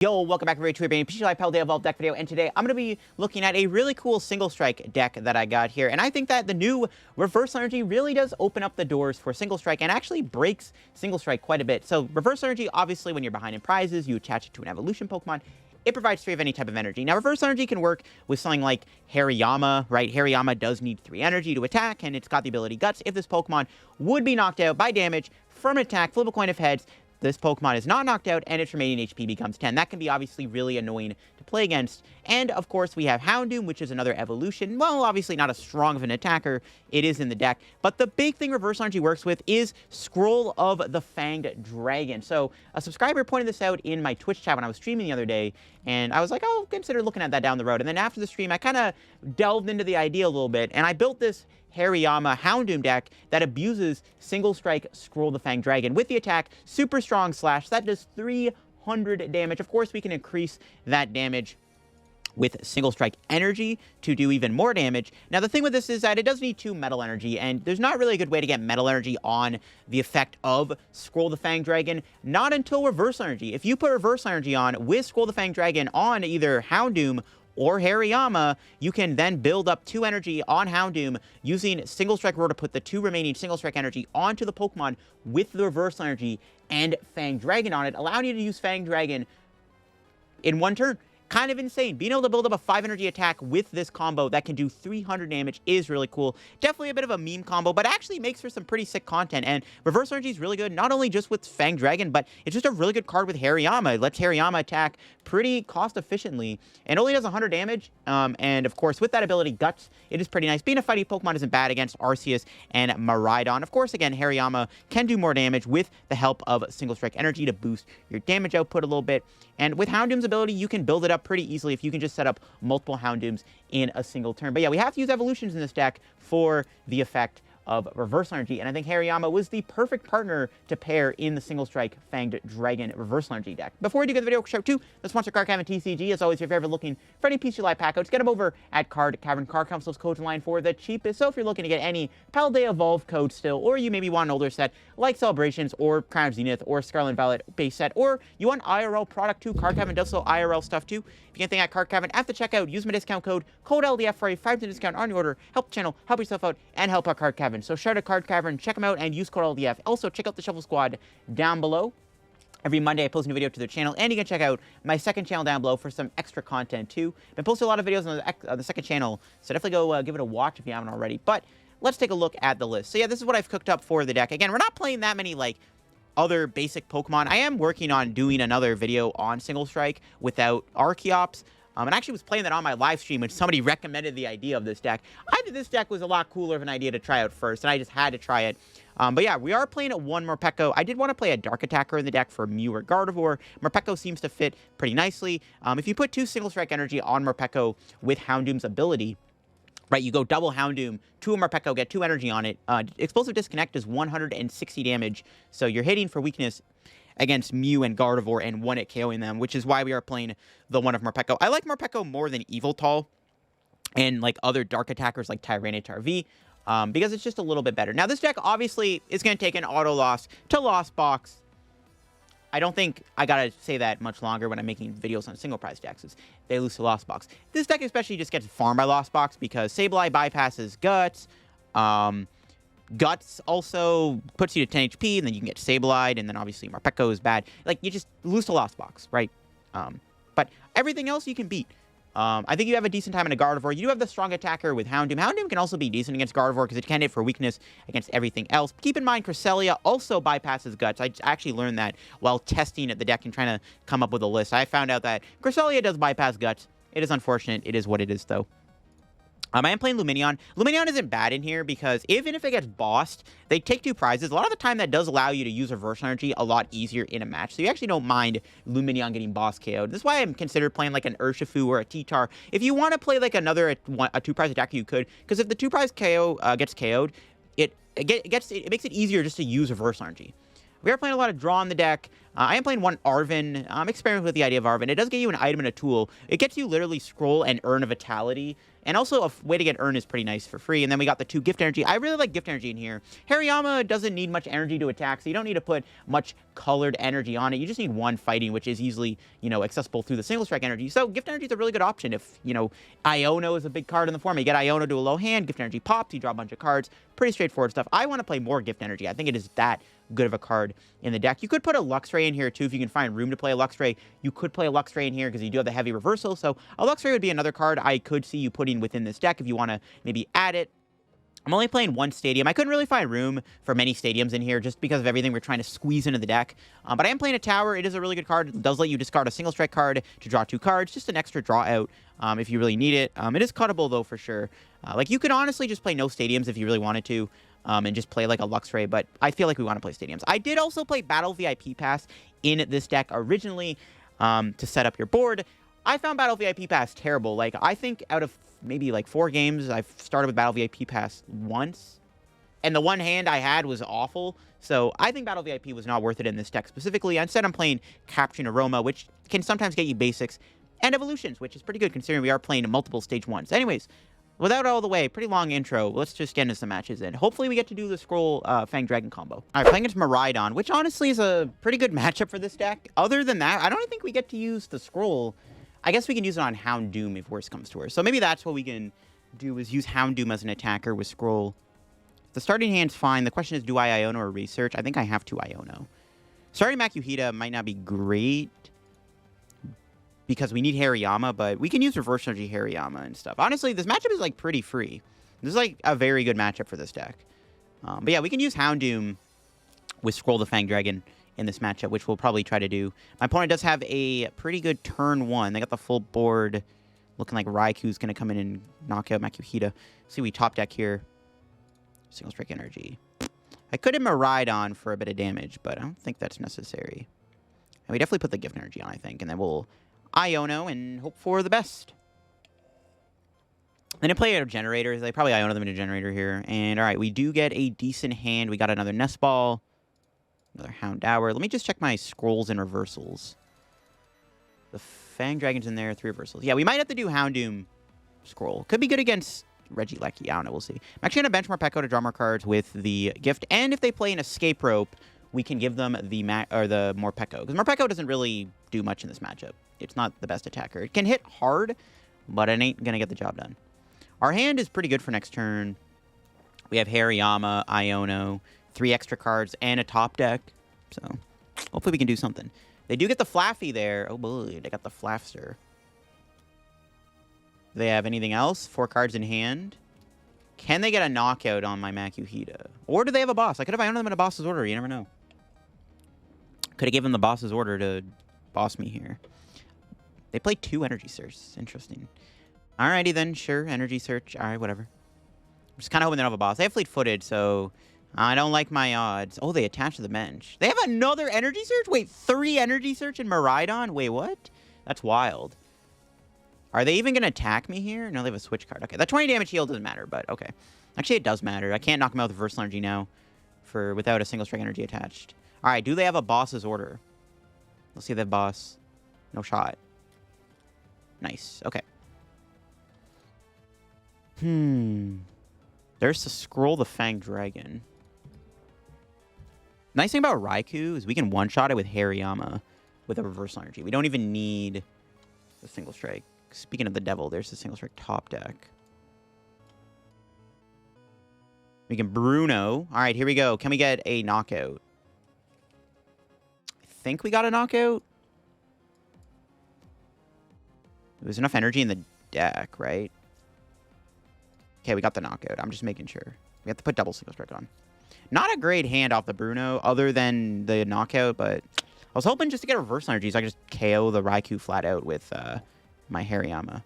Yo, welcome back everybody to a brand new PTCGL PAL Day Evolved deck video, and today I'm going to be looking at a really cool single strike deck that I got here, and I think that the new Reverse Energy really does open up the doors for single strike and actually breaks single strike quite a bit. So Reverse Energy, obviously when you're behind in prizes, you attach it to an evolution Pokemon. It provides 3 of any type of energy. Now, Reverse Energy can work with something like Hariyama, right? Hariyama does need 3 energy to attack, and it's got the ability Guts. If this Pokemon would be knocked out by damage from an attack, flip a coin of heads, this Pokemon is not knocked out, and its remaining HP becomes 10. That can be obviously really annoying to play against. And, of course, we have Houndoom, which is another evolution. Well, obviously not as strong of an attacker. It is in the deck. But the big thing Reverse Energy works with is Scroll of the Fanged Dragon. So, a subscriber pointed this out in my Twitch chat when I was streaming the other day, and I was like, oh, consider looking at that down the road. And then after the stream, I kind of delved into the idea a little bit, and I built this Hariyama Houndoom deck that abuses Single Strike Scroll the Fanged Dragon with the attack Super Strong Slash. That does 300 damage. Of course, we can increase that damage with Single Strike Energy to do even more damage. Now, the thing with this is that it does need 2 Metal Energy, and there's not really a good way to get Metal Energy on the effect of Scroll the Fanged Dragon, not until Reverse Energy. If you put Reverse Energy on with Scroll the Fanged Dragon on either Houndoom or Hariyama, you can then build up 2 energy on Houndoom using Single Strike Roar to put the 2 remaining Single Strike energy onto the Pokemon with the Reverse Energy and Fanged Dragon on it, allowing you to use Fanged Dragon in 1 turn. Kind of insane. Being able to build up a 5 energy attack with this combo that can do 300 damage is really cool. Definitely a bit of a meme combo, but actually makes for some pretty sick content. And Reverse Energy is really good, not only just with Fanged Dragon, but it's just a really good card with Hariyama. It lets Hariyama attack pretty cost efficiently and only does 100 damage. And of course, with that ability, Guts, it is pretty nice. Being a fighting Pokemon isn't bad against Arceus and Miraidon. Of course, again, Hariyama can do more damage with the help of Single Strike Energy to boost your damage output a little bit. And with Houndoom's ability, you can build it up pretty easily if you can just set up multiple Houndooms in a single turn. But yeah, we have to use evolutions in this deck for the effect of Reverse Energy, and I think Hariyama was the perfect partner to pair in the Single Strike Fanged Dragon Reverse Energy deck. Before we do get the video, shout out to the sponsor Card Cavern TCG. As always, if you're ever looking for any PTCGL pack codes, get them over at Card Cavern. Card Cavern sells codes online for the cheapest. So if you're looking to get any PAL Day Evolve code still, or you maybe want an older set like Celebrations or Crown of Zenith or Scarlet and Violet base set, or you want IRL product too, Card Cavern does sell IRL stuff too. If you get anything at Card Cavern, at the checkout, use my discount code LDF for a 5% discount on your order. Help the channel, help yourself out, and help our Card Cavern. So shout out to Card Cavern, check them out, and use code LDF. Also, check out the Shuffle Squad down below. Every Monday, I post a new video to their channel, and you can check out my second channel down below for some extra content, too. I've been posting a lot of videos on the second channel, so definitely go give it a watch if you haven't already. But let's take a look at the list. So yeah, this is what I've cooked up for the deck. Again, we're not playing that many, like, other basic Pokemon. I am working on doing another video on Single Strike without Archeops. And I actually was playing that on my live stream when somebody recommended the idea of this deck. I think this deck was a lot cooler of an idea to try out first, and I just had to try it. But yeah, we are playing at 1 Morpeko. I did want to play a Dark Attacker in the deck for Mew or Gardevoir. Morpeko seems to fit pretty nicely. If you put 2 Single Strike Energy on Morpeko with Houndoom's ability, right, you go double Houndoom, 2 Morpeko, get 2 energy on it. Explosive Disconnect does 160 damage, so you're hitting for weakness against Mew and Gardevoir and 1 at KOing them, which is why we are playing the 1 of Morpeko. I like Morpeko more than Yveltal and like other Dark Attackers like Tyranitar V, because it's just a little bit better. Now, this deck obviously is going to take an auto loss to Lost Box. I don't think I gotta say that much longer when I'm making videos on single prize decks. They lose to Lost Box. This deck especially just gets farmed by Lost Box because Sableye bypasses Guts. Guts also puts you to 10 HP, and then you can get Sableye, and then obviously Morpeko is bad. Like, you just lose to Lost Box, right? But everything else you can beat. I think you have a decent time in a Gardevoir. You do have the strong attacker with Houndoom. Houndoom can also be decent against Gardevoir because it can hit for weakness against everything else. Keep in mind, Cresselia also bypasses Guts. I actually learned that while testing at the deck and trying to come up with a list. I found out that Cresselia does bypass Guts. It is unfortunate. It is what it is, though. I am playing Lumineon. Lumineon isn't bad in here because even if it gets bossed, they take 2 prizes. A lot of the time, that does allow you to use Reverse Energy a lot easier in a match. So you actually don't mind Lumineon getting boss KO'd. This is why I'm considered playing like an Urshifu or a T-Tar. If you want to play like another a 2-prize attacker, you could. Because if the 2-prize KO gets KO'd, it makes it easier just to use Reverse Energy. We are playing a lot of draw in the deck. I am playing one Arven. I'm experimenting with the idea of Arven. It does get you an item and a tool. It gets you literally Scroll and Urn of Vitality. And also, a way to get Urn is pretty nice for free. And then we got the 2 Gift Energy. I really like Gift Energy in here. Hariyama doesn't need much energy to attack, so you don't need to put much colored energy on it. You just need 1 fighting, which is easily, accessible through the single strike energy. So Gift Energy is a really good option if, Iono is a big card in the form. You get Iono to a low hand, Gift Energy pops, you draw a bunch of cards. Pretty straightforward stuff. I want to play more Gift Energy. I think it is that good of a card in the deck. You could put a Luxray in here too if you can find room to play a Luxray. You could play a Luxray in here because you do have the heavy reversal. So a Luxray would be another card I could see you putting within this deck if you want to maybe add it. I'm only playing 1 stadium. I couldn't really find room for many stadiums in here just because of everything we're trying to squeeze into the deck. But I am playing a tower. It is a really good card. It does let you discard a single strike card to draw 2 cards. Just an extra draw out if you really need it. It is cuttable though for sure. You could honestly just play no stadiums if you really wanted to. And just play like a Luxray, but I feel like we want to play stadiums. I did also play Battle VIP Pass in this deck originally to set up your board. I found Battle VIP Pass terrible. I think out of maybe 4 games, I've started with Battle VIP Pass once, and the one hand I had was awful. So I think Battle VIP was not worth it in this deck specifically. Instead, I'm playing Capturing Aroma, which can sometimes get you basics, and evolutions, which is pretty good considering we are playing multiple stage 1s. Anyways, without all the way, pretty long intro, let's just get into some matches in. Hopefully we get to do the Scroll Fang Dragon combo. All right, playing against Miraidon, which honestly is a pretty good matchup for this deck. Other than that, I don't think we get to use the Scroll. I guess we can use it on Houndoom if worse comes to worse. So maybe that's what we can do, is use Houndoom as an attacker with Scroll. The starting hand's fine. The question is, do I Iono or Research? I think I have to Iono. Starting Makuhita might not be great, because we need Hariyama, but we can use Reverse Energy Hariyama and stuff. Honestly, this matchup is, pretty free. This is, a very good matchup for this deck. But yeah, we can use Houndoom with Scroll the Fang Dragon in this matchup, which we'll probably try to do. My opponent does have a pretty good turn 1. They got the full board, looking like Raikou's going to come in and knock out Makuhita. See, we top deck here. Single Strike Energy. I could have Miraidon for a bit of damage, but I don't think that's necessary. And we definitely put the Gift Energy on, I think, and then we'll Iono and hope for the best. Then I play a generator. They probably Iono them in a generator here. And all right, we do get a decent hand. We got another Nest Ball, another Houndour. Let me just check my scrolls and reversals. The Fang Dragon's in there, 3 reversals. Yeah, we might have to do Houndoom Scroll. Could be good against Regieleki. I don't know. We'll see. I'm actually going to bench Morpeko to draw more cards with the Gift. And if they play an Escape Rope, we can give them the Morpeko. Because Morpeko doesn't really do much in this matchup. It's not the best attacker. It can hit hard, but it ain't going to get the job done. Our hand is pretty good for next turn. We have Hariyama, Iono, 3 extra cards, and a top deck. So hopefully we can do something. They do get the Flaffy there. Oh boy, they got the Flafster. Do they have anything else? 4 cards in hand. Can they get a knockout on my Makuhita? Or do they have a boss? I could have Iono them in a boss's order. You never know. Could have given the boss's order to boss me here. They play 2 Energy Search. Interesting. Alrighty then, sure. Energy Search. Alright, whatever. I'm just kind of hoping they don't have a boss. They have Fleet-Footed, so I don't like my odds. Oh, they attach to the bench. They have another Energy Search? Wait, 3 Energy Search in Miraidon? Wait, what? That's wild. Are they even going to attack me here? No, they have a switch card. Okay, that 20 damage heal doesn't matter, but okay. Actually, it does matter. I can't knock them out with Reversal Energy now without a single strike energy attached. Alright, do they have a boss's order? Let's see if they have boss. No shot. Nice. Okay. There's the Scroll the Fang Dragon. Nice thing about Raikou is we can one-shot it with Hariyama with a Reversal Energy. We don't even need a single strike. Speaking of the devil, there's the single strike top deck. We can Bruno. All right, here we go. Can we get a knockout? I think we got a knockout. There's enough energy in the deck, right? Okay, we got the knockout. I'm just making sure. We have to put double single strike on. Not a great hand off the Bruno other than the knockout, but I was hoping just to get a reversal energy so I could just KO the Raikou flat out with my Hariyama.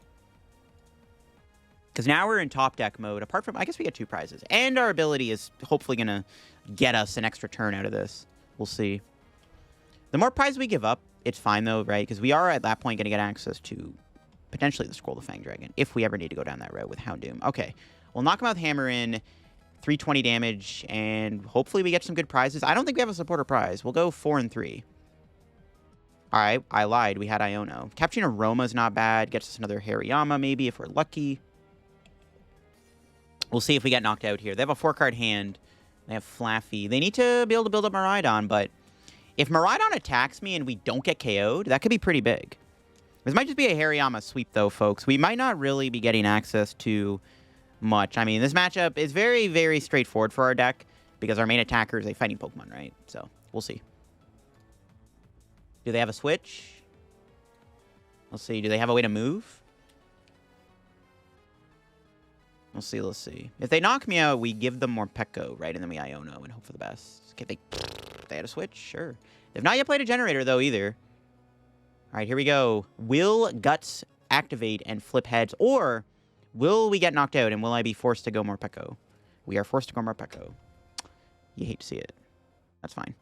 Because now we're in top deck mode. Apart from, I guess we get 2 prizes. And our ability is hopefully going to get us an extra turn out of this. We'll see. The more prizes we give up, it's fine though, right? Because we are at that point going to get access to potentially the Scroll of Fang Dragon, if we ever need to go down that road with Houndoom. Okay, we'll knock him out with Hammer in. 320 damage, and hopefully we get some good prizes. I don't think we have a supporter prize. We'll go 4 and 3. All right, I lied. We had Iono. Capturing Aroma is not bad. Gets us another Hariyama, maybe, if we're lucky. We'll see if we get knocked out here. They have a 4-card hand. They have Flaffy. They need to be able to build up Miraidon, but if Miraidon attacks me and we don't get KO'd, that could be pretty big. This might just be a Hariyama sweep, though, folks. We might not really be getting access to much. I mean, this matchup is very, very straightforward for our deck because our main attacker is a fighting Pokemon, right? So, we'll see. Do they have a switch? Let's see. Do they have a way to move? We'll see. Let's see. If they knock me out, we give them Morpeko, right? And then we Iono and hope for the best. Okay, they had a switch? Sure. They've not yet played a generator, though, either. All right, here we go. Will Guts activate and flip heads? Or will we get knocked out and will I be forced to go Morpeko? We are forced to go Morpeko. You hate to see it. That's fine.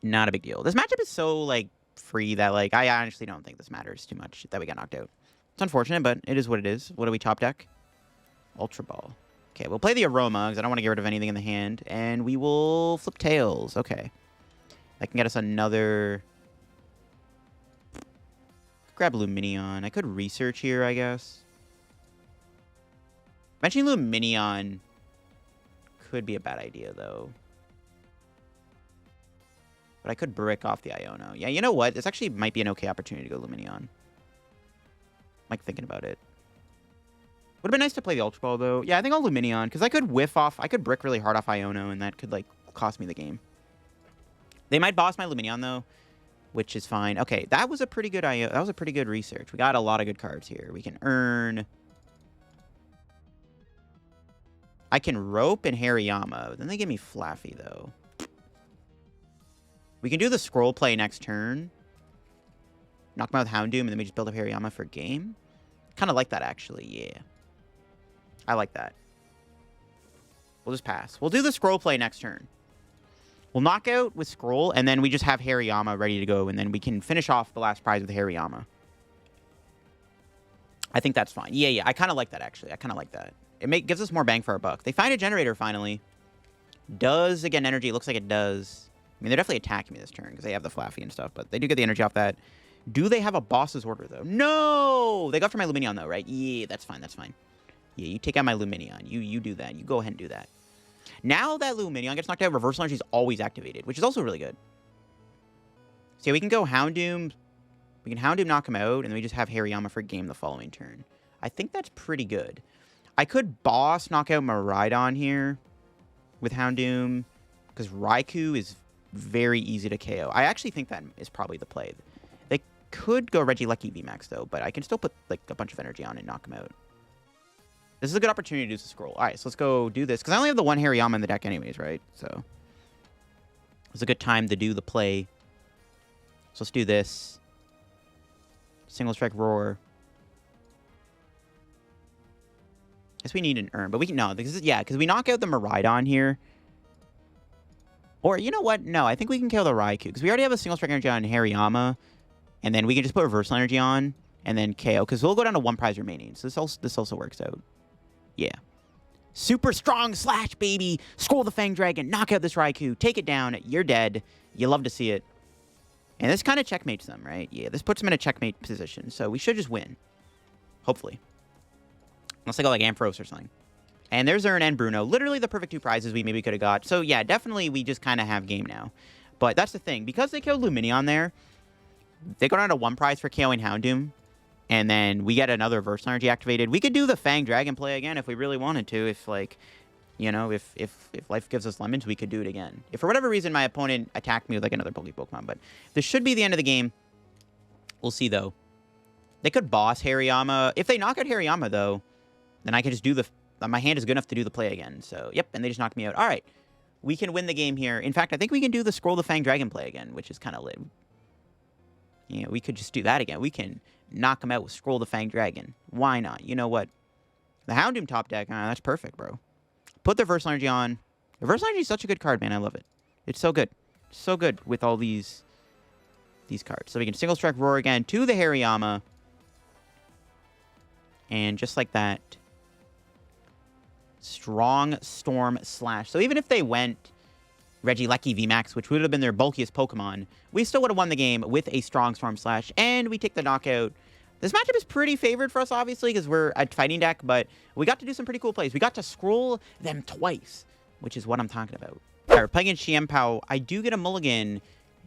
Not a big deal. This matchup is so, like, free that, like, I honestly don't think this matters too much that we got knocked out. It's unfortunate, but it is what it is. What do we top deck? Ultra Ball. Okay, we'll play the Aroma, because I don't want to get rid of anything in the hand. And we will flip Tails. Okay. That can get us another... Grab Lumineon. I could research here, I guess. Mentioning Lumineon could be a bad idea, though. But I could brick off the Iono. Yeah, you know what? This actually might be an okay opportunity to go Lumineon. I'm, like, thinking about it. Would have been nice to play the Ultra Ball, though. Yeah, I think I'll Lumineon, because I could whiff off... I could brick really hard off Iono, and that could, like, cost me the game. They might boss my Lumineon, though, which is fine. Okay, that was a pretty good that was a pretty good research. We got a lot of good cards here. We can earn... I can Rope and Hariyama. Then they give me Flaffy, though. We can do the scroll play next turn. Knock them out with Houndoom, and then we just build up Hariyama for game. Kind of like that, actually. Yeah. I like that. We'll just pass. We'll do the scroll play next turn. We'll knock out with scroll, and then we just have Hariyama ready to go, and then we can finish off the last prize with Hariyama. I think that's fine. Yeah, yeah. I kind of like that, actually. I kind of like that. It gives us more bang for our buck. They find a generator, finally. Does, again, energy. It looks like it does. I mean, they're definitely attacking me this turn because they have the Flaffy and stuff, but they do get the energy off that. Do they have a boss's order, though? No! They go for my Lumineon, though, right? Yeah, that's fine. That's fine. Yeah, you take out my Lumineon. You do that. You go ahead and do that. Now that Lumineon gets knocked out, Reversal Energy is always activated, which is also really good. So yeah, we can go Houndoom. We can Houndoom knock him out, and then we just have Hariyama for game the following turn. I think that's pretty good. I could boss knock out Miraidon here with Houndoom, because Raikou is very easy to KO. I actually think that is probably the play. They could go Regieleki VMAX, though, but I can still put like a bunch of energy on and knock him out. This is a good opportunity to do the scroll. All right, so let's go do this, because I only have the one Hariyama in the deck anyways, right? So it's a good time to do the play. So let's do this. Single Strike Roar. Guess we need an Urn, but we can... No, because we knock out the Miraidon here. Or, you know what? No, I think we can kill the Raikou, because we already have a Single Strike Energy on Hariyama, and then we can just put Reversal Energy on, and then KO, because we'll go down to one prize remaining. So this also works out. Yeah. Super strong slash, baby. Scroll the Fanged Dragon. Knock out this Raikou. Take it down. You're dead. You love to see it. And this kind of checkmates them, right? Yeah, this puts them in a checkmate position. So we should just win. Hopefully. Unless they go like Ampharos or something. And there's Urn and Bruno. Literally the perfect two prizes we maybe could have got. So yeah, definitely we just kind of have game now. But that's the thing. Because they killed Lumineon there, they go down to one prize for KOing Houndoom. And then we get another Reverse Energy activated. We could do the Fanged Dragon play again if we really wanted to. If, like, you know, if life gives us lemons, we could do it again. If for whatever reason my opponent attacked me with, like, another Pokemon. But this should be the end of the game. We'll see, though. They could boss Hariyama. If they knock out Hariyama, though, then I can just do the... My hand is good enough to do the play again. So, yep, and they just knocked me out. All right. We can win the game here. In fact, I think we can do the Scroll the Fanged Dragon play again, which is kind of lit. Yeah, we could just do that again. We can knock him out with Scroll the Fanged Dragon. Why not? You know what? The Houndoom top deck, that's perfect, bro. Put the Reversal Energy on. Reversal Energy is such a good card, man. I love it. It's so good. So good with all these cards. So we can Single Strike Roar again to the Hariyama. And just like that, Strong Storm Slash. So even if they went Regieleki VMAX, which would have been their bulkiest Pokemon, we still would have won the game with a Strong Storm Slash, and we take the knockout. This matchup is pretty favored for us, obviously, because we're a fighting deck, but we got to do some pretty cool plays. We got to scroll them twice, which is what I'm talking about. All right, we're playing in Chien-Pao. I do get a mulligan,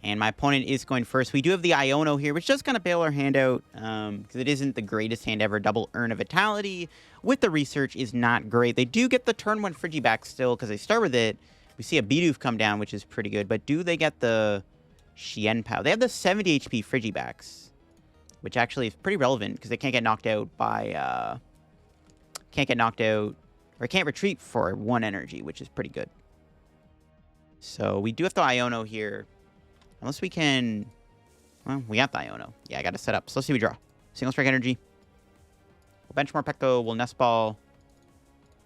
and my opponent is going first. We do have the Iono here, which does kind of bail our hand out, because it isn't the greatest hand ever. Double Urn of Vitality with the research is not great. They do get the turn 1 Frigiback still, because they start with it. We see a Bidoof come down, which is pretty good, but do they get the Chien-Pao? They have the 70 HP Frigibacks, which actually is pretty relevant because they can't get knocked out by, can't retreat for 1 energy, which is pretty good. So we do have the Iono here. Unless we can, well, we got the Iono. Yeah, I got to set up. So let's see what we draw. Single Strike Energy. We'll bench Morpeko. We'll Nest Ball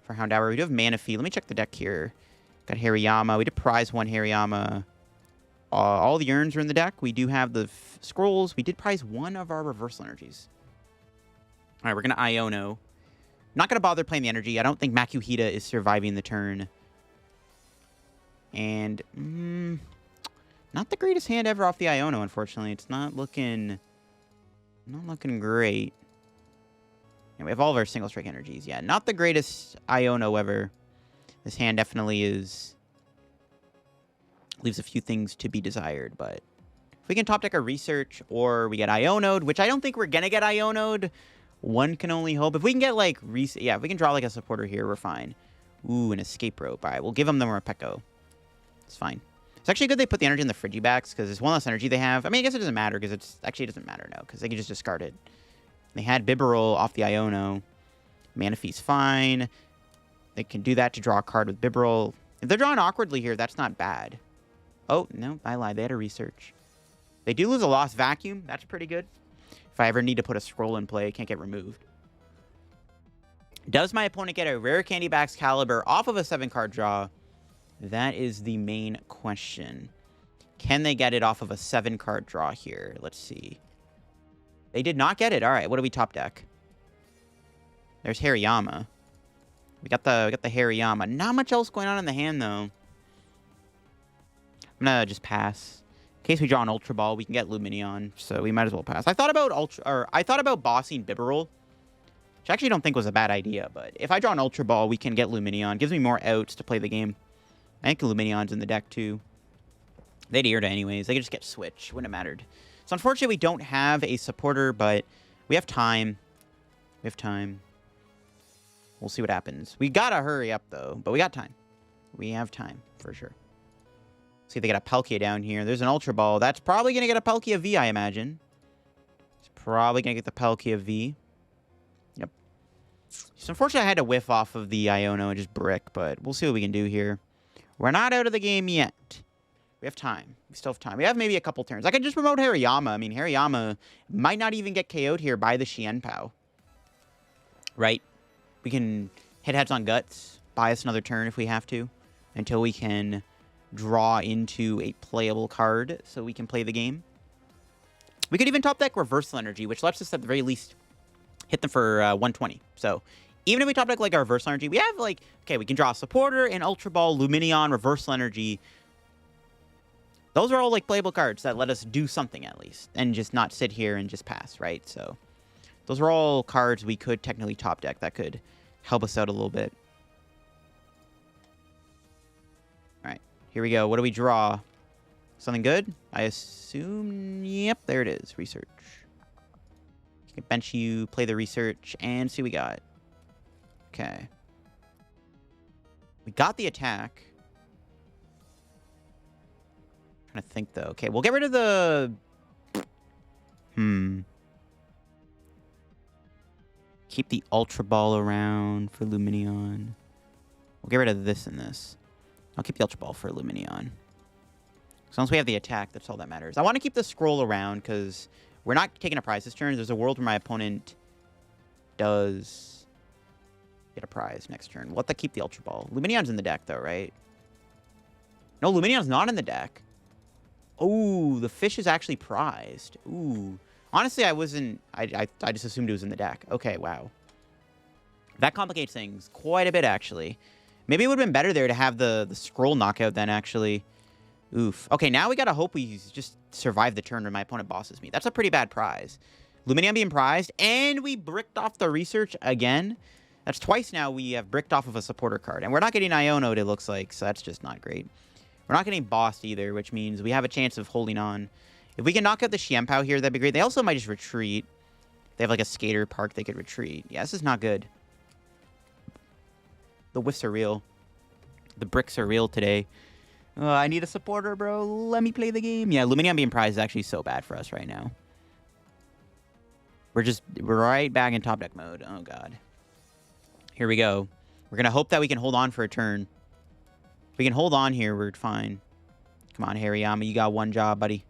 for Houndour. We do have Manaphy. Let me check the deck here. Got Hariyama. We did prize 1 Hariyama. All the urns are in the deck. We do have the scrolls. We did prize 1 of our reversal energies. All right, we're going to Iono. Not going to bother playing the energy. I don't think Makuhita is surviving the turn. And, not the greatest hand ever off the Iono, unfortunately. It's not looking great. And we have all of our single strike energies. Yeah, not the greatest Iono ever. This hand definitely leaves a few things to be desired, but if we can top deck our research or we get Iono'd, which I don't think we're gonna get Iono'd, one can only hope. If we can get like yeah, if we can draw like a supporter here, we're fine. Ooh, an escape rope. All right, we'll give them the Morpeko. It's fine. It's actually good they put the energy in the Frigibacks because it's 1 less energy they have. I mean, I guess it doesn't matter because it doesn't matter now because they can just discard it. They had Bibarel off the Iono. Manaphy's fine. They can do that to draw a card with Bibarel. If they're drawing awkwardly here, that's not bad. Oh, no, I lied. They had a research. They do lose a Lost Vacuum. That's pretty good. If I ever need to put a scroll in play, it can't get removed. Does my opponent get a Rare Candy Bax Caliber off of a 7-card draw? That is the main question. Can they get it off of a 7-card draw here? Let's see. They did not get it. All right, what do we top deck? There's Hariyama. We got the Hariyama. Not much else going on in the hand, though. I'm gonna just pass. In case we draw an Ultra Ball, we can get Lumineon, so we might as well pass. I thought about bossing Bibarel, which I actually don't think was a bad idea, but if I draw an Ultra Ball, we can get Lumineon. Gives me more outs to play the game. I think Lumineon's in the deck, too. They'd Irida anyways. They could just get Switch. Wouldn't have mattered. So, unfortunately, we don't have a supporter, but we have time. We have time. We'll see what happens. We gotta hurry up, though, but we got time. We have time, for sure. See if they get a Palkia down here. There's an Ultra Ball. That's probably going to get a Palkia V, I imagine. It's probably going to get the Palkia V. Yep. So, unfortunately, I had to whiff off of the Iono and just brick, but we'll see what we can do here. We're not out of the game yet. We have time. We still have time. We have maybe a couple turns. I could just promote Hariyama. I mean, Hariyama might not even get KO'd here by the Chien-Pao. Right? We can hit heads on guts, buy us another turn if we have to, until we can draw into a playable card so we can play the game. We could even top deck Reversal Energy, which lets us at the very least hit them for 120. So even if we top deck like our Reversal Energy, we have like, okay, we can draw a Supporter, an Ultra Ball, Lumineon, Reversal Energy. Those are all like playable cards that let us do something at least and just not sit here and just pass, right? So those are all cards we could technically top deck that could help us out a little bit. Here we go. What do we draw? Something good? I assume... Yep, there it is. Research. You can bench you, play the research, and see what we got. Okay. We got the attack. I'm trying to think, though. Okay, we'll get rid of the... Keep the Ultra Ball around for Lumineon. We'll get rid of this and this. I'll keep the Ultra Ball for Lumineon. As long as we have the attack, that's all that matters. I want to keep the scroll around because we're not taking a prize this turn. There's a world where my opponent does get a prize next turn. We'll let that keep the Ultra Ball. Lumineon's in the deck, though, right? No, Lumineon's not in the deck. Oh, the fish is actually prized. Ooh. Honestly, I wasn't... I just assumed it was in the deck. Okay, wow. That complicates things quite a bit, actually. Maybe it would have been better there to have the scroll knockout then, actually. Oof. Okay, now we gotta hope we just survive the turn when my opponent bosses me. That's a pretty bad prize. Lumineon being prized, and we bricked off the research again. That's twice now we have bricked off of a supporter card. And we're not getting Iono'd, it looks like, so that's just not great. We're not getting bossed either, which means we have a chance of holding on. If we can knock out the Chien-Pao here, that'd be great. They also might just retreat. They have like a skater park they could retreat. Yeah, this is not good. The whiffs are real. The bricks are real today. I need a supporter, bro. Let me play the game. Yeah, Lumineon being prized is actually so bad for us right now. We're right back in top deck mode. Oh, God. Here we go. We're going to hope that we can hold on for a turn. If we can hold on here, we're fine. Come on, Hariyama. You got one job, buddy.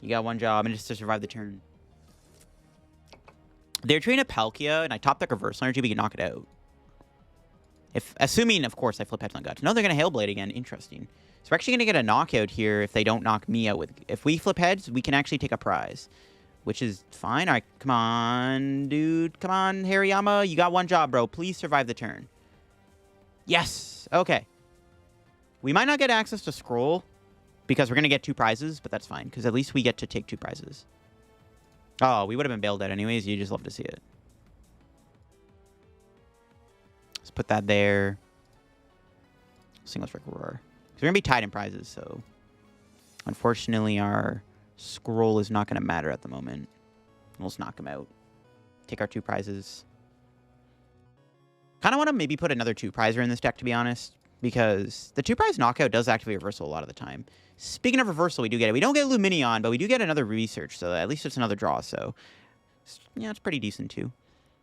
You got one job, and just to survive the turn. They're trading a Palkia, and I top deck reversal energy, we can knock it out. Assuming, of course, I flip heads on guts. No, they're going to Hailblade again. Interesting. So we're actually going to get a knockout here if they don't knock me out. If we flip heads, we can actually take a prize, which is fine. All right, come on, dude. Come on, Hariyama. You got one job, bro. Please survive the turn. Yes. Okay. We might not get access to Scroll because we're going to get 2 prizes, but that's fine because at least we get to take 2 prizes. Oh, we would have been bailed out anyways. You just love to see it. Let's put that there. Single strike roar. We're going to be tied in prizes, so unfortunately our scroll is not going to matter at the moment. We'll just knock him out. Take our 2 prizes. Kind of want to maybe put another 2 prizer in this deck, to be honest, because the 2 prize knockout does activate reversal a lot of the time. Speaking of reversal, we do get it. We don't get Lumineon, but we do get another research, so at least it's another draw, so yeah, it's pretty decent too.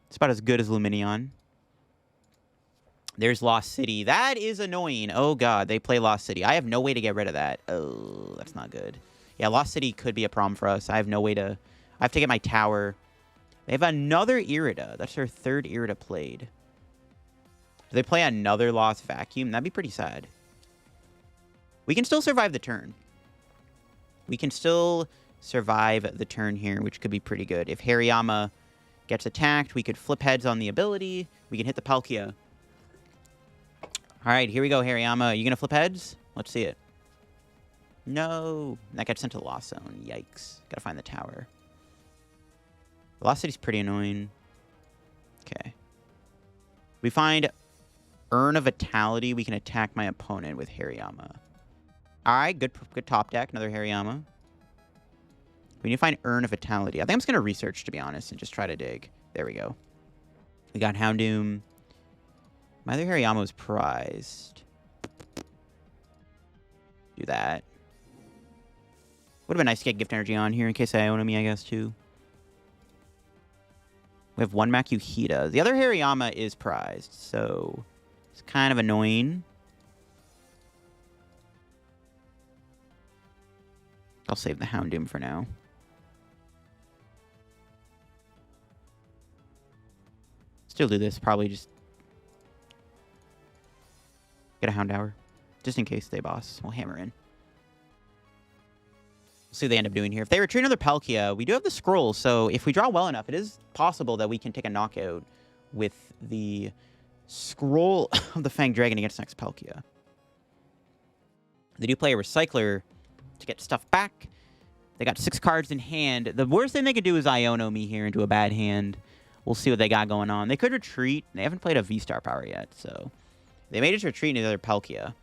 It's about as good as Lumineon. There's Lost City. That is annoying. Oh, God. They play Lost City. I have no way to get rid of that. Oh, that's not good. Yeah, Lost City could be a problem for us. I have no way to... I have to get my tower. They have another Irida. That's their 3rd Irida played. Do they play another Lost Vacuum? That'd be pretty sad. We can still survive the turn. We can still survive the turn here, which could be pretty good. If Hariyama gets attacked, we could flip heads on the ability. We can hit the Palkia. All right, here we go, Hariyama. Are you going to flip heads? Let's see it. No. That gets sent to the Lost Zone. Yikes. Got to find the tower. The Lost City's pretty annoying. Okay. We find Urn of Vitality. We can attack my opponent with Hariyama. All right, good top deck. Another Hariyama. We need to find Urn of Vitality. I think I'm just going to research, to be honest, and just try to dig. There we go. We got Houndoom. My other Hariyama was prized. Do that. Would have been nice to get Gift Energy on here in case I own me, I guess, too. We have one Makuhita. The other Hariyama is prized, so it's kind of annoying. I'll save the Houndoom for now. Still do this, probably just get a Houndour, just in case they boss. We'll hammer in. We'll see what they end up doing here. If they retreat another Palkia, we do have the scroll, so if we draw well enough, it is possible that we can take a knockout with the scroll of the Fanged Dragon against next Palkia. They do play a Recycler to get stuff back. They got 6 cards in hand. The worst thing they could do is Iono me here into a bad hand. We'll see what they got going on. They could retreat. They haven't played a V-Star power yet, so they may just retreat into their Palkia.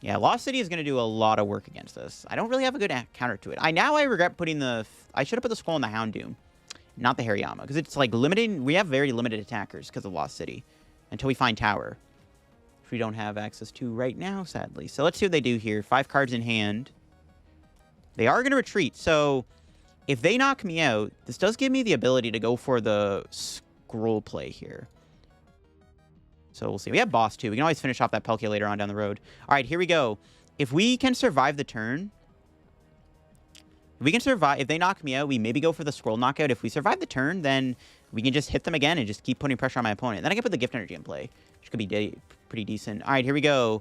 Yeah, Lost City is going to do a lot of work against us. I don't really have a good counter to it. I regret putting the... I should have put the Skull in the Houndoom, not the Hariyama, because it's like limiting... We have very limited attackers because of Lost City until we find Tower, which we don't have access to right now, sadly. So let's see what they do here. 5 cards in hand. They are going to retreat, so if they knock me out, this does give me the ability to go for the scroll play here. So we'll see. We have boss, too. We can always finish off that Palkia later on down the road. All right, here we go. If we can survive the turn... If they knock me out, we maybe go for the scroll knockout. If we survive the turn, then we can just hit them again and just keep putting pressure on my opponent. Then I can put the Gift Energy in play, which could be pretty decent. All right, here we go.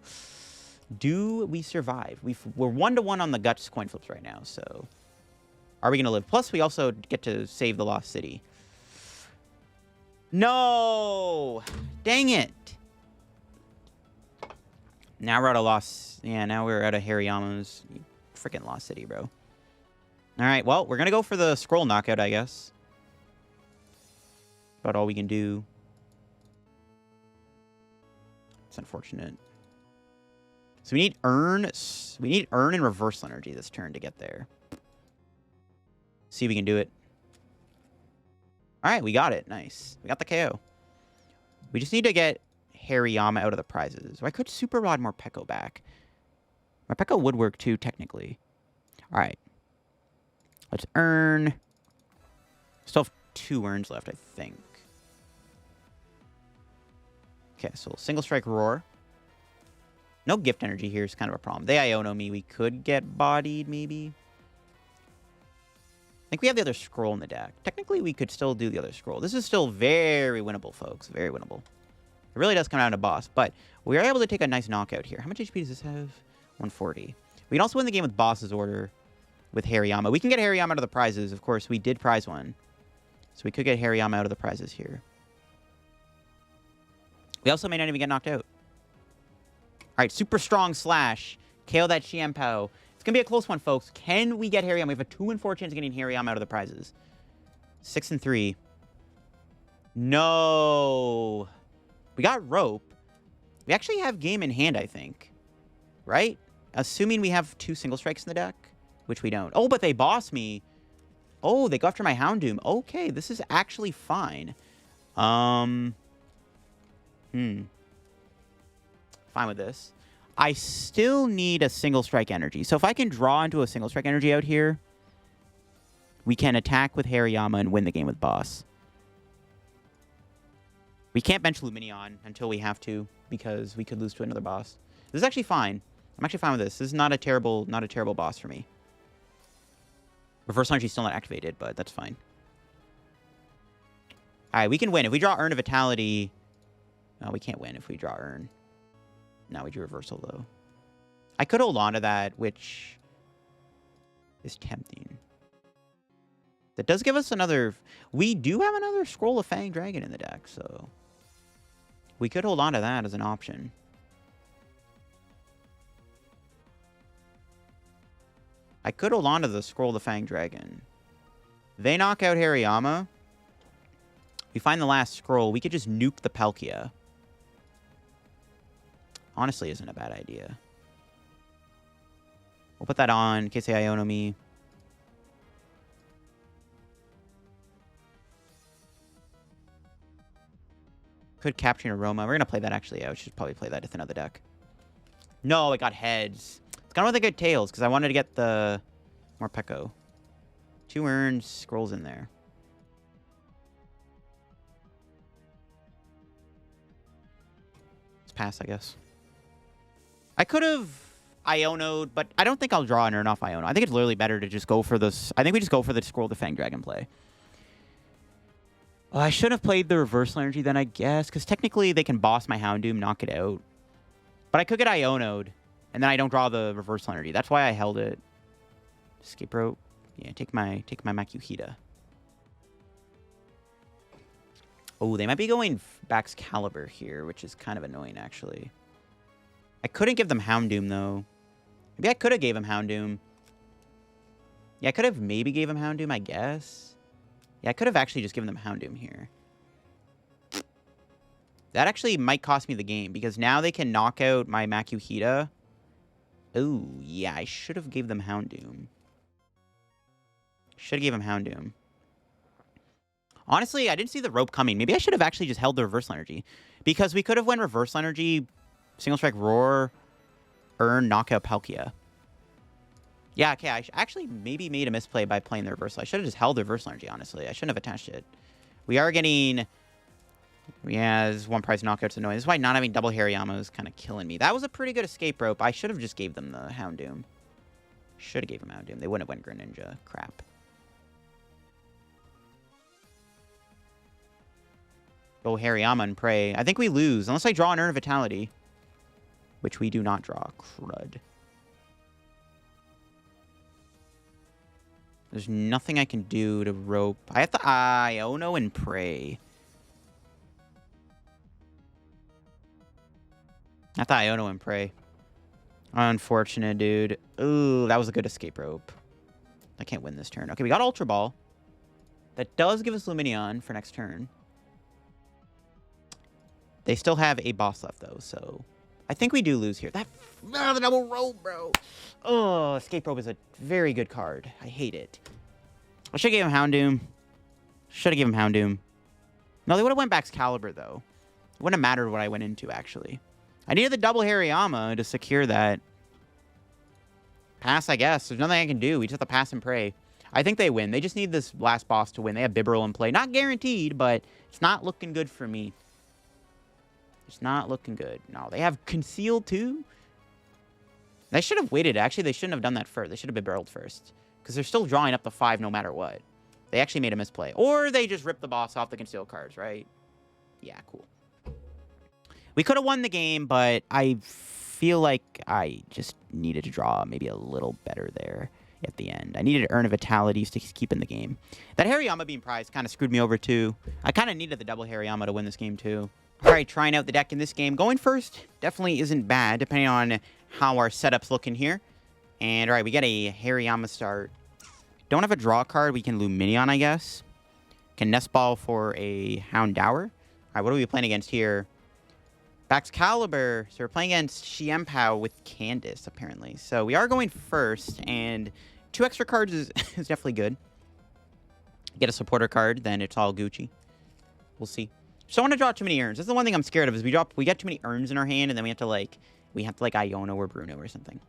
Do we survive? We're 1-1 on the Guts coin flips right now, so... Are we going to live? Plus, we also get to save the Lost City. No! Dang it. Now we're at a loss. Yeah, now we're at a Hariyama's freaking Lost City, bro. All right, well, we're going to go for the scroll knockout, I guess. About all we can do. It's unfortunate. So we need Urn. We need Urn and Reversal Energy this turn to get there. See if we can do it. All right, we got it. Nice. We got the KO. We just need to get Hariyama out of the prizes. Or I could Super Rod Morpeko back. Morpeko would work too, technically. All right. Let's earn. Still have 2 urns left, I think. Okay, so single strike roar. No gift energy here is kind of a problem. They Iono me. We could get bodied, maybe. I think we have the other scroll in the deck. Technically, we could still do the other scroll. This is still very winnable, folks. Very winnable. It really does come down to boss, but we are able to take a nice knockout here. How much HP does this have? 140. We can also win the game with boss's order with Hariyama. We can get Hariyama out of the prizes. Of course, we did prize one. So we could get Hariyama out of the prizes here. We also may not even get knocked out. All right, super strong slash. KO that Chien-Pao. It's going to be a close one, folks. Can we get Hariyama? We have a 2 in 4 chance of getting Hariyama out of the prizes. 6 and 3. No. We got rope. We actually have game in hand, I think. Right? Assuming we have 2 single strikes in the deck, which we don't. Oh, but they boss me. Oh, they go after my Houndoom. Okay, this is actually fine. Fine with this. I still need a single strike energy. So if I can draw into a single strike energy out here, we can attack with Hariyama and win the game with boss. We can't bench Lumineon until we have to, because we could lose to another boss. This is actually fine. I'm actually fine with this. This is not a terrible boss for me. Reverse energy is still not activated, but that's fine. All right, we can win. If we draw Urn of Vitality... No, we can't win if we draw Urn. No, we do Reversal, though. I could hold on to that, which is tempting. That does give us another... We do have another Scroll of Fanged Dragon in the deck, so... We could hold on to that as an option. I could hold on to the Scroll of the Fanged Dragon. They knock out Hariyama. We find the last scroll. We could just nuke the Palkia. Honestly, isn't a bad idea. We'll put that on in case they Iono me. Could Capturing Aroma. We're going to play that actually out. Should probably play that with another deck. No, it got heads. It's kind of like a good tails because I wanted to get the Morpeko. 2 urns, scrolls in there. Let's pass, I guess. I could have Iono'd, but I don't think I'll draw an Urn off Iono. I think it's literally better to just go for this. I think we just go for the Scroll of the Fanged Dragon play. I should have played the Reversal Energy then, I guess, because technically they can boss my Houndoom, knock it out. But I could get Iono'd, and then I don't draw the Reversal Energy. That's why I held it. Escape Rope. Yeah, take my Makuhita. Oh, they might be going Back's Caliber here, which is kind of annoying, actually. I couldn't give them Houndoom, though. Maybe I could have gave him Houndoom. Yeah, I could have maybe gave him Houndoom, I guess. Yeah, I could have actually just given them Houndoom here. That actually might cost me the game, because now they can knock out my Makuhita. Oh, yeah, I should have gave them Houndoom. Should have gave him Houndoom. Honestly, I didn't see the rope coming. Maybe I should have actually just held the Reversal Energy. Because we could have went Reversal Energy, Single Strike Roar, Urn, Knockout Palkia. Yeah, okay, I actually maybe made a misplay by playing the Reversal. I should have just held the Reversal Energy, honestly. I shouldn't have attached it. We are getting... Yeah, this one price knockout's annoying. This is why not having double Hariyama is kind of killing me. That was a pretty good escape rope. I should have just gave them the Houndoom. Should have gave them Houndoom. They wouldn't have went Greninja. Crap. Go Hariyama and pray. I think we lose, unless I draw an Urn of Vitality. Which we do not draw. Crud. There's nothing I can do to rope. I have to Iono and pray. I thought Iono and Prey. Unfortunate, dude. Ooh, that was a good escape rope. I can't win this turn. Okay, we got Ultra Ball. That does give us Lumineon for next turn. They still have a boss left, though, so... I think we do lose here. The double rope, bro. Oh, Escape Rope is a very good card. I hate it. I should have gave him Houndoom. Should have given him Houndoom. No, they would have went Baxcalibur, though. It wouldn't have mattered what I went into, actually. I needed the double Hariyama to secure that. Pass, I guess. There's nothing I can do. We just have to pass and pray. I think they win. They just need this last boss to win. They have Bibarel in play. Not guaranteed, but it's not looking good for me. It's not looking good. No, they have Concealed, too. They should have waited. Actually, they shouldn't have done that first. They should have Bibareled first. Because they're still drawing up to 5 no matter what. They actually made a misplay. Or they just ripped the boss off the Concealed cards, right? Yeah, cool. We could have won the game, but I feel like I just needed to draw maybe a little better there at the end. I needed Urn of Vitality to keep in the game. That Hariyama being prized kind of screwed me over, too. I kind of needed the double Hariyama to win this game, too. All right, trying out the deck in this game. Going first definitely isn't bad, depending on how our setup's looking here. And, all right, we get a Hariyama start. Don't have a draw card. We can Lumineon, I guess. Can Nest Ball for a Houndour. All right, what are we playing against here? Baxcalibur. So we're playing against Chien-Pao with Candace, apparently. So we are going first, and 2 extra cards is definitely good. Get a supporter card, then it's all Gucci. We'll see. Just don't want to draw too many urns. That's the one thing I'm scared of, is we get too many urns in our hand, and then we have to like Iono or Bruno or something.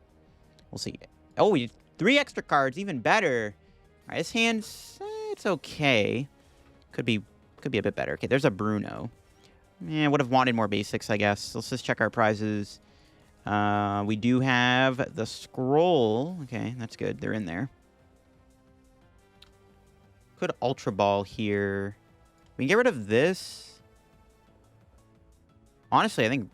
We'll see. Oh, we 3 extra cards, even better. All right, this hand's it's okay. Could be a bit better. Okay, there's a Bruno. Yeah, would have wanted more basics, I guess. Let's just check our prizes. We do have the scroll. Okay, that's good. They're in there. Could Ultra Ball here. We can get rid of this. Honestly, I think...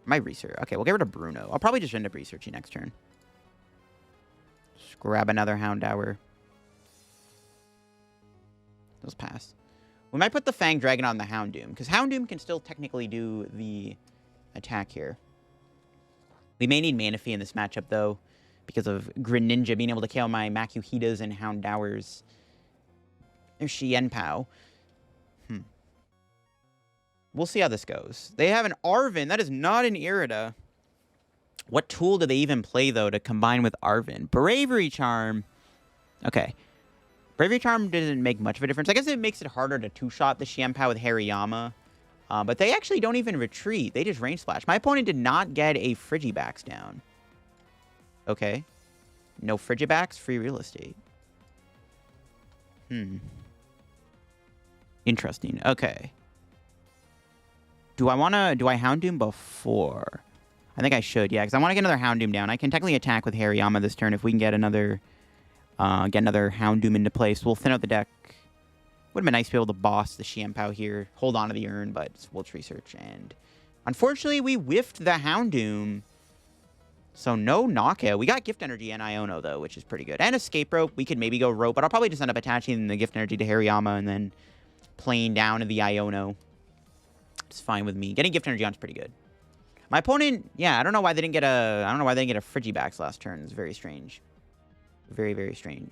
Might research. Okay, we'll get rid of Bruno. I'll probably just end up researching next turn. Just grab another Houndour. Let's pass. We might put the Fanged Dragon on the Houndoom, because Houndoom can still technically do the attack here. We may need Manaphy in this matchup, though, because of Greninja being able to kill my Makuhitas and Houndours. There's Chien-Pao. We'll see how this goes. They have an Arven. That is not an Irida. What tool do they even play, though, to combine with Arven? Bravery Charm. Okay. Bravery Charm doesn't make much of a difference. I guess it makes it harder to two-shot the Chien-Pao with Hariyama. But they actually don't even retreat. They just range splash. My opponent did not get a Frigibax down. Okay. No Frigibax, free real estate. Interesting. Okay. Do I Houndoom before? I think I should, yeah, because I want to get another Houndoom down. I can technically attack with Hariyama this turn if we can get another Houndoom into place. We'll thin out the deck. Would have been nice to be able to boss the Chien-Pao here, hold on to the urn, but we'll research. And unfortunately, we whiffed the Houndoom. So no knockout. We got Gift Energy and Iono, though, which is pretty good. And Escape Rope. We could maybe go Rope, but I'll probably just end up attaching the Gift Energy to Hariyama and then playing down to the Iono. It's fine with me. Getting Gift Energy on is pretty good. My opponent, yeah, I don't know why they didn't get a Frigibax last turn. It's very strange. Very, very strange.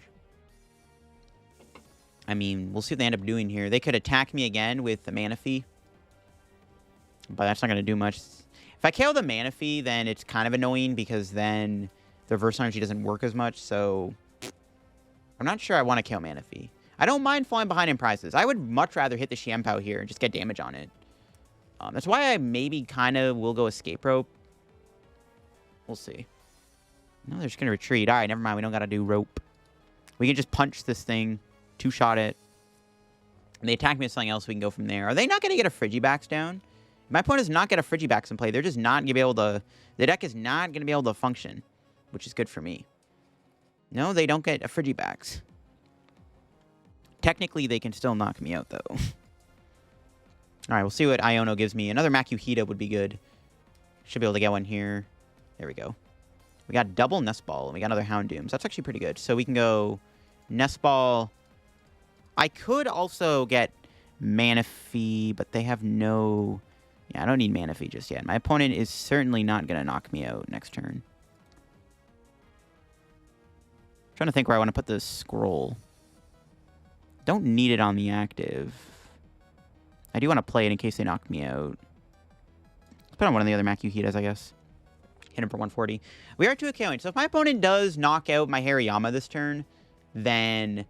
I mean, we'll see what they end up doing here. They could attack me again with the Manaphy, but that's not going to do much. If I KO the Manaphy, then it's kind of annoying because then the reverse energy doesn't work as much, so I'm not sure I want to KO Manaphy. I don't mind falling behind in prizes. I would much rather hit the Chien-Pao here and just get damage on it. That's why I maybe kind of will go Escape Rope. We'll see. No, they're just going to retreat. All right, never mind. We don't got to do Rope. We can just punch this thing, two-shot it. And they attack me with something else, we can go from there. Are they not going to get a Frigibax down? My point is not get a Frigibax in play. They're just not going to be able to... The deck is not going to be able to function, which is good for me. No, they don't get a Frigibax. Technically, they can still knock me out, though. All right, we'll see what Iono gives me. Another Makuhita would be good. Should be able to get one here. There we go. We got double Nest Ball, and we got another Houndoom. So that's actually pretty good. So we can go Nest Ball. I could also get Manaphy, but they have no Yeah, I don't need Manaphy just yet. My opponent is certainly not going to knock me out next turn. I'm trying to think where I want to put this scroll. Don't need it on the active. I do want to play it in case they knock me out. Let's put on one of the other Makuhitas, I guess. Hit him for 140. We are 2 KOing. So if my opponent does knock out my Hariyama this turn, then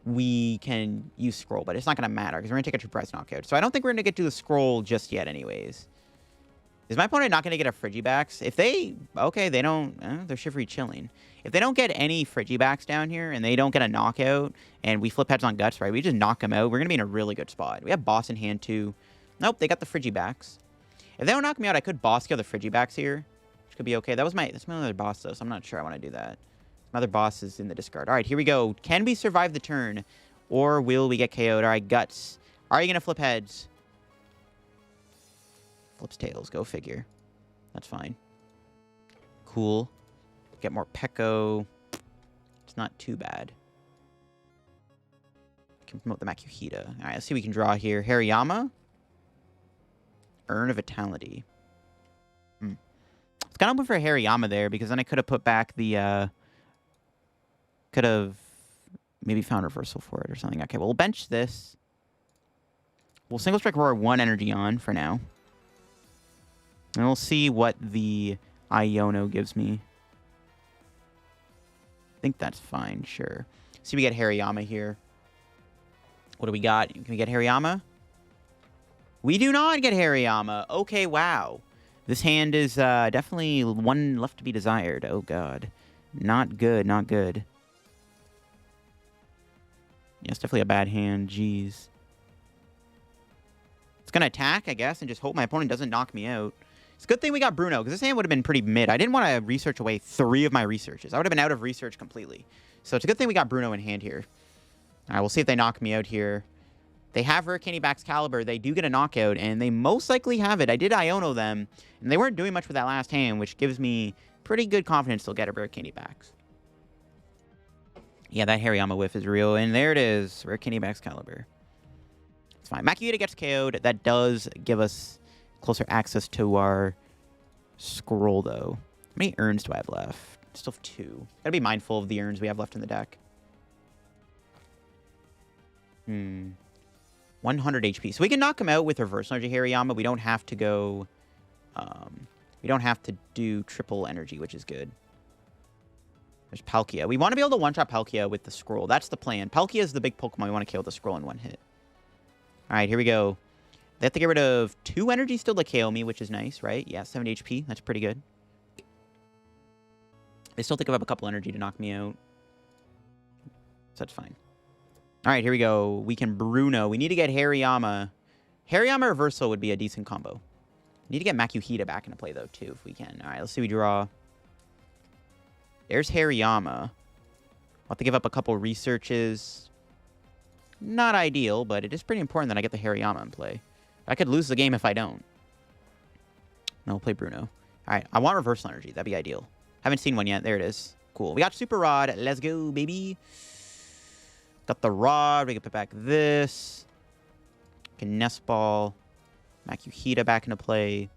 we can use scroll, but it's not going to matter because we're going to take a surprise knockout. So I don't think we're going to get to the scroll just yet anyways. Is my opponent not going to get a Frigibacks? If they... Okay, they don't... they're Shivery Chilling. If they don't get any Frigibacks down here and they don't get a knockout and we flip heads on Guts, right? We just knock them out. We're going to be in a really good spot. We have Boss in hand too. Nope, they got the Frigibacks. If they don't knock me out, I could Boss kill the Frigibacks here, which could be okay. That's my other boss though, so I'm not sure I want to do that. My other boss is in the discard. All right, here we go. Can we survive the turn or will we get KO'd? All right, Guts. Are you going to flip heads? Flips tails. Go figure. That's fine. Cool. Get more Morpeko. It's not too bad. Can promote the Makuhita. All right, let's see what we can draw here. Hariyama. Urn of Vitality. It's kind of open for Hariyama there because then I could have put back the... could have maybe found reversal for it or something. Okay, well, we'll bench this. We'll single strike roar 1 energy on for now. And we'll see what the Iono gives me. I think that's fine, sure. See, we get Hariyama here. What do we got? Can we get Hariyama? We do not get Hariyama. Okay, wow. This hand is definitely one left to be desired. Oh, God. Not good, not good. Yeah, it's definitely a bad hand. Jeez. It's going to attack, I guess, and just hope my opponent doesn't knock me out. It's a good thing we got Bruno, because this hand would have been pretty mid. I didn't want to research away 3 of my researches. I would have been out of research completely. So it's a good thing we got Bruno in hand here. All right, we'll see if they knock me out here. They have Rare Candyback's Caliber. They do get a knockout, and they most likely have it. I did Iono them, and they weren't doing much with that last hand, which gives me pretty good confidence they'll get a Rare Candybacks. Yeah, that Hariyama whiff is real, and there it is. Rare Candyback's Caliber. It's fine. Makuhita gets KO'd. That does give us closer access to our scroll, though. How many urns do I have left? Still have 2. Gotta be mindful of the urns we have left in the deck. 100 HP. So we can knock him out with Reverse Energy Hariyama. We don't have to go... we don't have to do triple energy, which is good. There's Palkia. We want to be able to one-shot Palkia with the scroll. That's the plan. Palkia is the big Pokemon we want to kill with the scroll in 1 hit. All right, here we go. They have to get rid of 2 energy still to KO me, which is nice, right? Yeah, 70 HP. That's pretty good. They still give up a couple energy to knock me out. So that's fine. All right, here we go. We can Bruno. We need to get Hariyama. Hariyama Reversal would be a decent combo. We need to get Makuhita back into play, though, too, if we can. All right, let's see what we draw. There's Hariyama. We'll have to give up a couple researches. Not ideal, but it is pretty important that I get the Hariyama in play. I could lose the game if I don't. No, we'll play Bruno. All right, I want Reversal Energy. That'd be ideal. Haven't seen one yet. There it is. Cool. We got Super Rod. Let's go, baby. Got the Rod. We can put back this. We can Nest Ball. Makuhita back into play.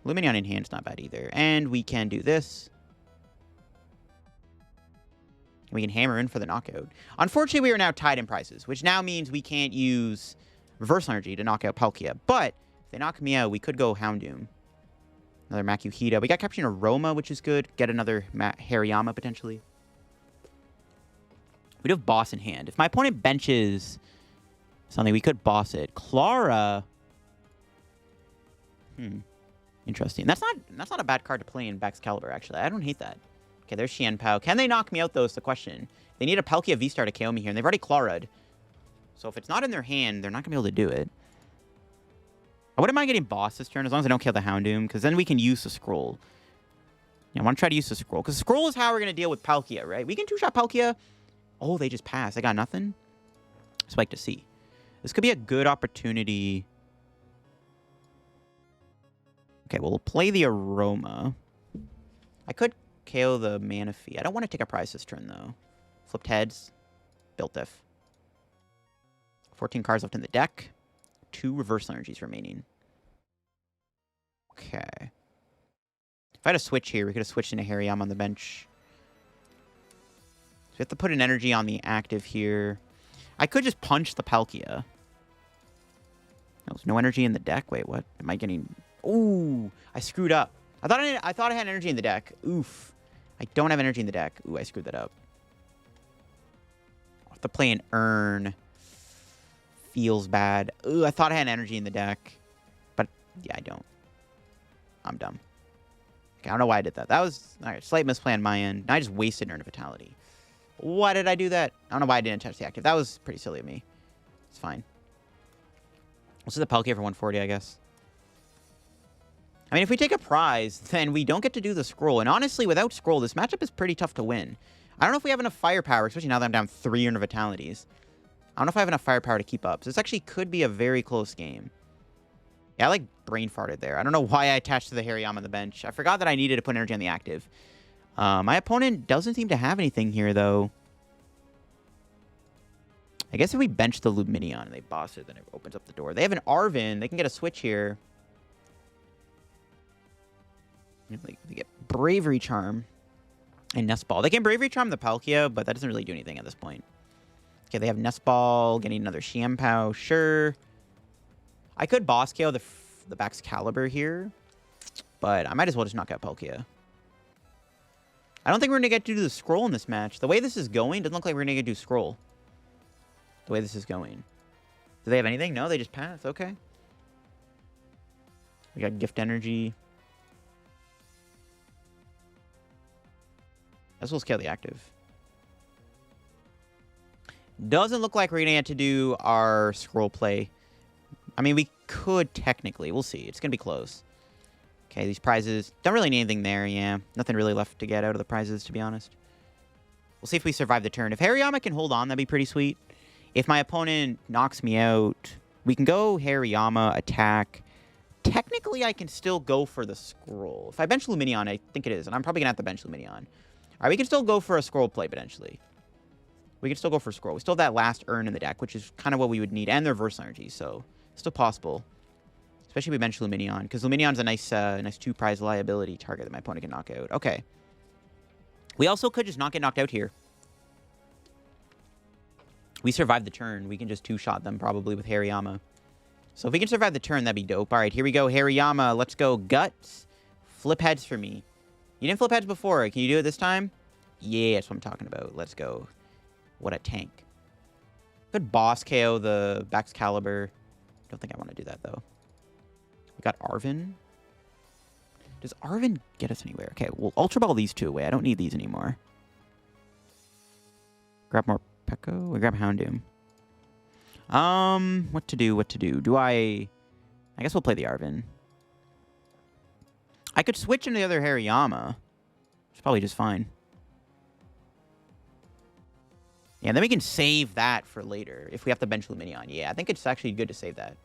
Lumineon in hand's not bad either. And we can do this. We can hammer in for the knockout. Unfortunately, we are now tied in prices, which now means we can't use Reverse Energy to knock out Palkia. But if they knock me out, we could go Houndoom. Another Makuhita. We got Capturing Aroma, which is good. Get another Hariyama, potentially. We do have Boss in hand. If my opponent benches something, we could Boss it. Clara. Interesting. That's not a bad card to play in Back's Caliber, actually. I don't hate that. Okay, there's Chien-Pao. Can they knock me out, though, is the question. They need a Palkia V-Star to KO me here, and they've already Clara'd. So if it's not in their hand, they're not going to be able to do it. I wouldn't mind getting Boss this turn, as long as I don't kill the Houndoom, because then we can use the Scroll. Yeah, I want to try to use the Scroll, because Scroll is how we're going to deal with Palkia, right? We can two-shot Palkia. Oh, they just passed. I got nothing? Spike to see. This could be a good opportunity. Okay, well, we'll play the Aroma. I could KO the Manaphy. I don't want to take a prize this turn, though. Flipped heads. Built diff. 14 cards left in the deck. 2 reverse energies remaining. Okay. If I had a switch here, we could have switched into Hariyama on the bench. So we have to put an energy on the active here. I could just punch the Palkia. There's no energy in the deck. Wait, what? Am I getting... Ooh, I screwed up. I thought I had energy in the deck. Oof. I don't have energy in the deck. Ooh, I screwed that up. I'll have to play an Urn. Feels bad. Ooh, I thought I had energy in the deck. But, yeah, I don't. I'm dumb. Okay, I don't know why I did that. That was... Alright, slight misplay on my end. Now I just wasted Urn of Vitality. Why did I do that? I don't know why I didn't touch the active. That was pretty silly of me. It's fine. This is the Palkia for 140, I guess. I mean, if we take a prize, then we don't get to do the scroll. And honestly, without scroll, this matchup is pretty tough to win. I don't know if we have enough firepower, especially now that I'm down 3 Urn of Vitalities. I don't know if I have enough firepower to keep up. So this actually could be a very close game. Yeah, I like brain farted there. I don't know why I attached to the Hariyama on the bench. I forgot that I needed to put energy on the active. My opponent doesn't seem to have anything here, though. I guess if we bench the Lumineon and they boss it, then it opens up the door. They have an Arven. They can get a switch here. They get Bravery Charm and Nest Ball. They can Bravery Charm the Palkia, but that doesn't really do anything at this point. Okay, they have Nest Ball, getting another Chien-Pao. Sure. I could boss KO the Baxcalibur here, but I might as well just knock out Palkia. I don't think we're going to get to do the scroll in this match. The way this is going, doesn't look like we're going to get to do scroll. The way this is going. Do they have anything? No, they just pass. Okay. We got Gift Energy. As well as scale the active. Doesn't look like we're going to get to do our scroll play. I mean, we could technically. We'll see. It's going to be close. Okay, these prizes. Don't really need anything there, yeah. Nothing really left to get out of the prizes, to be honest. We'll see if we survive the turn. If Hariyama can hold on, that'd be pretty sweet. If my opponent knocks me out, we can go Hariyama, attack. Technically, I can still go for the scroll. If I bench Lumineon, I think it is, and I'm probably going to have to bench Lumineon. All right, we can still go for a scroll play, potentially. We can still go for a scroll. We still have that last Urn in the deck, which is kind of what we would need, and the reverse energy, so still possible. Especially if we bench Lumineon, because Lumineon's a nice 2-prize liability target that my opponent can knock out. Okay. We also could just not get knocked out here. We survived the turn. We can just 2-shot them probably with Hariyama. So if we can survive the turn, that'd be dope. All right, here we go. Hariyama, let's go. Guts. Flip heads for me. You didn't flip heads before. Can you do it this time? Yeah, that's what I'm talking about. Let's go. What a tank. Could boss KO the Baxcalibur. Don't think I want to do that, though. We got Arven. Does Arven get us anywhere? Okay, we'll Ultra Ball these 2 away. I don't need these anymore. Grab Morpeko. We grab Houndoom. What to do? I guess we'll play the Arven. I could switch into the other Hariyama. It's probably just fine. Yeah, then we can save that for later if we have to bench Lumineon. Yeah, I think it's actually good to save that.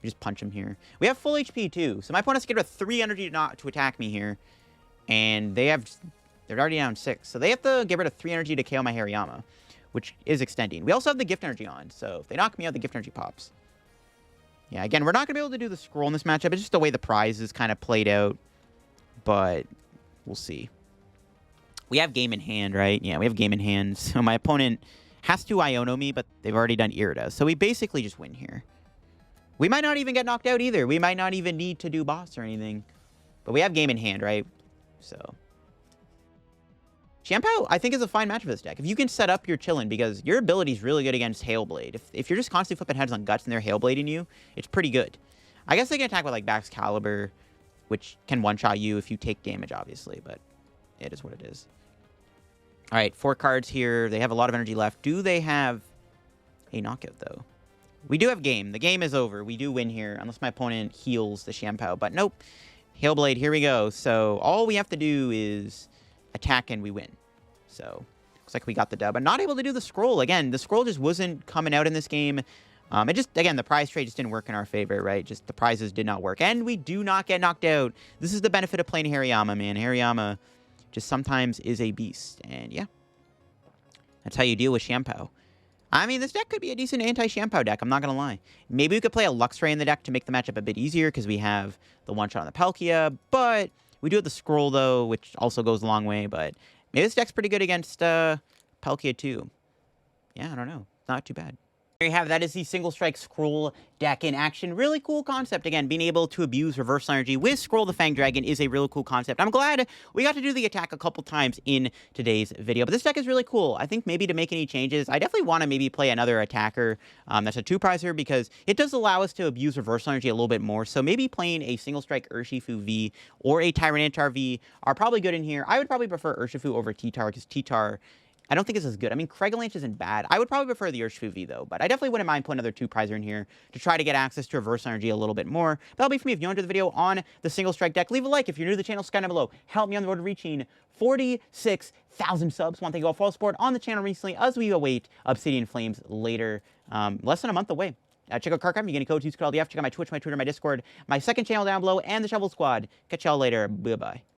We just punch him here. We have full HP too, so my opponent has to get rid of 3 energy to attack me here, and they're already down 6, so they have to get rid of 3 energy to KO my Hariyama, which is extending. We also have the Gift Energy on, so if they knock me out, the Gift Energy pops. Yeah, again, we're not gonna be able to do the scroll in this matchup. It's just the way the prize is kind of played out, but we'll see. We have game in hand, right? Yeah, we have game in hand, so my opponent has to Iono me, but they've already done Irida, so we basically just win here. We might not even get knocked out either. We might not even need to do boss or anything. But we have game in hand, right? So. Chien-Pao, I think, is a fine match for this deck. If you can set up your Chillin, because your ability is really good against Hailblade. If you're just constantly flipping heads on Guts and they're Hailblading you, it's pretty good. I guess they can attack with, like, Baxcalibur, which can one-shot you if you take damage, obviously. But it is what it is. All right, 4 cards here. They have a lot of energy left. Do they have a knockout, though? We do have game. The game is over. We do win here, unless my opponent heals the Chien-Pao. But nope. Hailblade, here we go. So all we have to do is attack and we win. So looks like we got the dub. I'm not able to do the scroll. Again, the scroll just wasn't coming out in this game. It just, again, the prize trade just didn't work in our favor, right? Just the prizes did not work. And we do not get knocked out. This is the benefit of playing Hariyama, man. Hariyama just sometimes is a beast. And yeah, that's how you deal with Chien-Pao. I mean, this deck could be a decent anti-Chien-Pao deck, I'm not going to lie. Maybe we could play a Luxray in the deck to make the matchup a bit easier, because we have the one-shot on the Palkia, but we do have the Scroll, though, which also goes a long way, but maybe this deck's pretty good against Palkia, too. Yeah, I don't know. Not too bad. There you have it. That is the Single Strike Scroll deck in action. Really cool concept. Again, being able to abuse reverse energy with Scroll the Fanged Dragon is a really cool concept. I'm glad we got to do the attack a couple times in today's video. But this deck is really cool. I think maybe to make any changes, I definitely want to maybe play another attacker that's a 2-prizer, because it does allow us to abuse reverse energy a little bit more. So maybe playing a Single Strike Urshifu V or a Tyranitar V are probably good in here. I would probably prefer Urshifu over T-Tar, because T-Tar, I don't think it's as good. I mean, Craigalanche isn't bad. I would probably prefer the Urshifu V, though, but I definitely wouldn't mind putting another 2-prizer in here to try to get access to reverse energy a little bit more. That'll be for me. If you enjoyed the video on the Single Strike deck, leave a like. If you're new to the channel, subscribe down below. Help me on the road to reaching 46,000 subs. Want to thank you all for all support on the channel recently as we await Obsidian Flames later, less than a month away. Check out Cardcraft. You get any codes, use code LDF. Check out my Twitch, my Twitter, my Discord, my second channel down below, and the Shovel Squad. Catch y'all later. Bye-bye.